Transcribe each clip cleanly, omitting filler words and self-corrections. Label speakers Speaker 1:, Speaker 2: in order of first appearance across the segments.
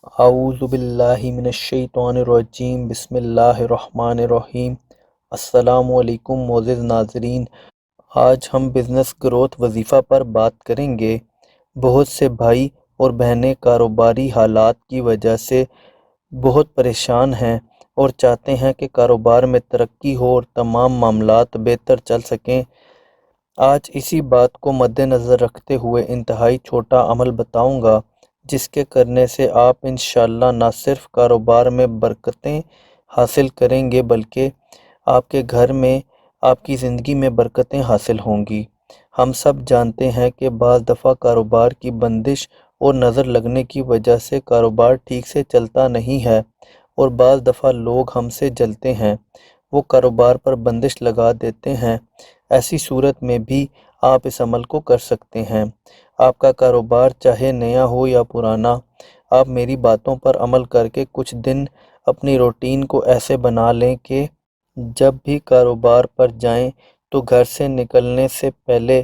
Speaker 1: اعوذ باللہ من الشیطان الرجیم، بسم اللہ الرحمن الرحیم۔ السلام علیکم معزز ناظرین، آج ہم بزنس گروتھ وظیفہ پر بات کریں گے۔ بہت سے بھائی اور بہنیں کاروباری حالات کی وجہ سے بہت پریشان ہیں اور چاہتے ہیں کہ کاروبار میں ترقی ہو اور تمام معاملات بہتر چل سکیں۔ آج اسی بات کو مد نظر رکھتے ہوئے انتہائی چھوٹا عمل بتاؤں گا جس کے کرنے سے آپ انشاءاللہ نہ صرف کاروبار میں برکتیں حاصل کریں گے بلکہ آپ کے گھر میں، آپ کی زندگی میں برکتیں حاصل ہوں گی۔ ہم سب جانتے ہیں کہ بعض دفعہ کاروبار کی بندش اور نظر لگنے کی وجہ سے کاروبار ٹھیک سے چلتا نہیں ہے اور بعض دفعہ لوگ ہم سے جلتے ہیں، وہ کاروبار پر بندش لگا دیتے ہیں۔ ایسی صورت میں بھی آپ اس عمل کو کر سکتے ہیں۔ آپ کا کاروبار چاہے نیا ہو یا پرانا، آپ میری باتوں پر عمل کر کے کچھ دن اپنی روٹین کو ایسے بنا لیں کہ جب بھی کاروبار پر جائیں تو گھر سے نکلنے سے پہلے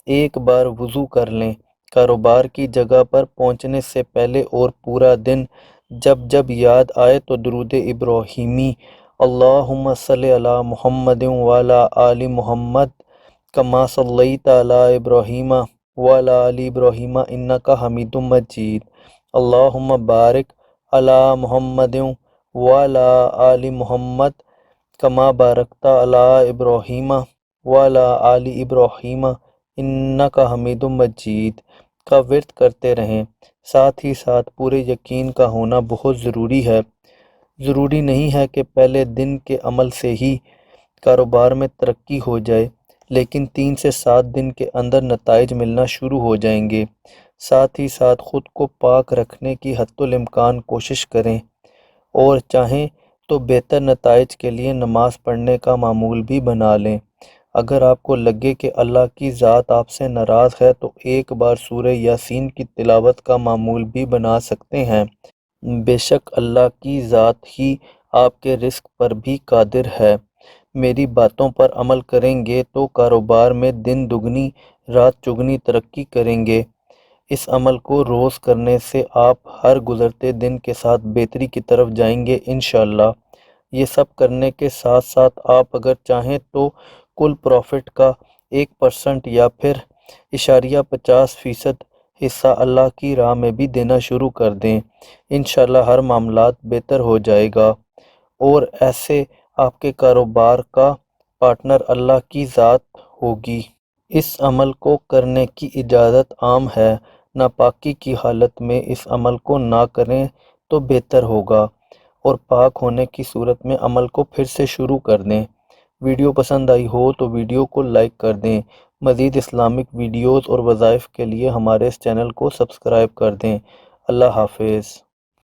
Speaker 1: ایک بار وضو کر لیں۔ کاروبار کی جگہ پر پہنچنے سے پہلے اور پورا دن جب جب یاد آئے تو درود ابراہیمی اللہم صلی علی محمد وعلی آل محمد کما صلیت علی ابراہیم وعلی آل ابراہیم انک حمید مجید، اللہم بارک علی محمد وعلی آل محمد کما بارکت علی ابراہیم وعلی آل ابراہیم انک حمید مجید کا ورد کرتے رہیں۔ ساتھ ہی ساتھ پورے یقین کا ہونا بہت ضروری ہے۔ ضروری نہیں ہے کہ پہلے دن کے عمل سے ہی کاروبار میں ترقی ہو جائے، لیکن 3 سے 7 دن کے اندر نتائج ملنا شروع ہو جائیں گے۔ ساتھ ہی ساتھ خود کو پاک رکھنے کی حتی الامکان کوشش کریں اور چاہیں تو بہتر نتائج کے لیے نماز پڑھنے کا معمول بھی بنا لیں۔ اگر آپ کو لگے کہ اللہ کی ذات آپ سے ناراض ہے تو ایک بار سورہ یاسین کی تلاوت کا معمول بھی بنا سکتے ہیں۔ بے شک اللہ کی ذات ہی آپ کے رزق پر بھی قادر ہے۔ میری باتوں پر عمل کریں گے تو کاروبار میں دن دگنی رات چگنی ترقی کریں گے۔ اس عمل کو روز کرنے سے آپ ہر گزرتے دن کے ساتھ بہتری کی طرف جائیں گے انشاءاللہ۔ یہ سب کرنے کے ساتھ ساتھ آپ اگر چاہیں تو کل پروفٹ کا 1% یا پھر 0.50% حصہ اللہ کی راہ میں بھی دینا شروع کر دیں۔ انشاءاللہ ہر معاملات بہتر ہو جائے گا اور ایسے آپ کے کاروبار کا پارٹنر اللہ کی ذات ہوگی۔ اس عمل کو کرنے کی اجازت عام ہے، ناپاکی کی حالت میں اس عمل کو نہ کریں تو بہتر ہوگا، اور پاک ہونے کی صورت میں عمل کو پھر سے شروع کر دیں۔ ویڈیو پسند آئی ہو تو ویڈیو کو لائک کر دیں۔ مزید اسلامک ویڈیوز اور وظائف کے لیے ہمارے اس چینل کو سبسکرائب کر دیں۔ اللہ حافظ۔